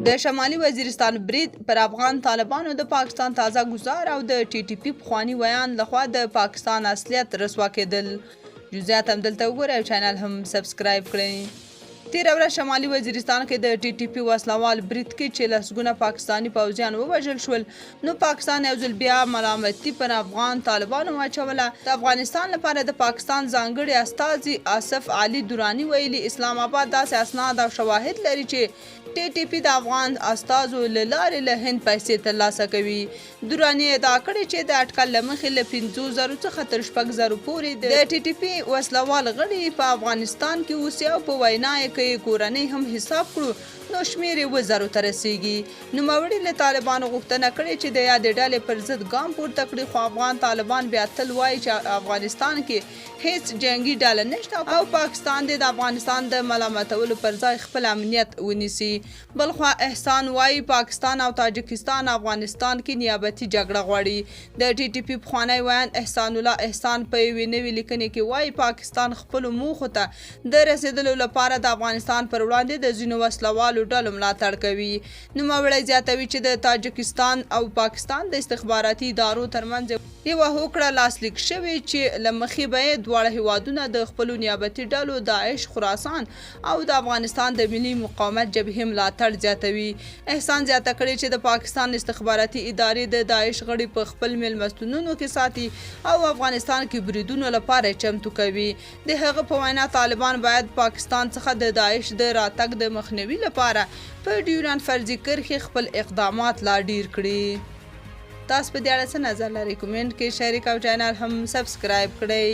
د شمالي وزیرستان برید پر افغان طالبانو د پاکستان تازه ګزار او د ټي ټي پي پخواني ویان لخوا د پاکستان اصلیت رسوا کېدل. جزئیات هم دلته وګورئ او چینل هم سبسکرایب کړئ. تېره ورځ شمالي وزیرستان کې د ټي ټي پي وسلوال برید کې چې لسګونه پاکستاني پوځیان ووژل شول، نو پاکستان یو ځل بیا ملامتي پر افغان طالبانو واچوله. د افغانستان لپاره د پاکستان ځانګړي استازي آصف علي دراني ویلي اسلام آباد داسې اسناد او شواهد لري چې ټي ټي پي د افغان استازو له لارې له هند پیسې ترلاسه کوي. دراني ادعا کړې چې د اټکل له مخې له 50,000 څخه تر 6,000 پورې د ټي ټي پي وسلوال غړي په افغانستان کې اوسي او په وینا یې که کورنۍ هم حساب کړو نو شمېر یې 1000 ته رسیږي. نوموړي له طالبانو غوښتنه کړې چې د یادې ډلې پر ضد ګام پورته کړي، خو افغان طالبان بیا تل وایي چې افغانستان کې هیڅ جنگي ډله نشته او پاکستان د افغانستان د ملامتولو پر ځای خپل امنیت ونیسي. بلخوا احسان وایي پاکستان او تاجکستان افغانستان کې نیابتي جګړه غواړي. د ټي ټي پي پخوانی ویان احسان الله احسان په یوې نوې لیکنې کې وایي پاکستان خپلو موخو ته د رسیدلو لپاره د افغانستان پر وړاندې د ځینو وسلوالو ډلو ملاتړ کوي. نوموړی زیاتوي چې د تاجکستان او پاکستان د استخباراتي ادارو ترمنځ یوه هوکړه لاسلیک شوې چې له مخې به یې دواړه هیوادونه د خپلو نیابتي ډلو داعش، خراسان او د افغانستان د ملي مقاومت جبهې ملاتړ زیاتوي. احسان زیاته کړې چې د پاکستان استخباراتي ادارې د داعش غړي په خپل میلمستونونو کې ساتي او افغانستان کې بریدونو لپاره چمتو کوي. د هغه په وینا طالبان باید پاکستان څخه د داعش د راتګ د مخنیوي لپاره په ډیورنډ فرضي کرښې خپل اقدامات لا ډیر کړي. تاسو په دې اړه څه نظر لرئ؟ کومنټ کې شریک او چینل هم سبسکرایب کړئ.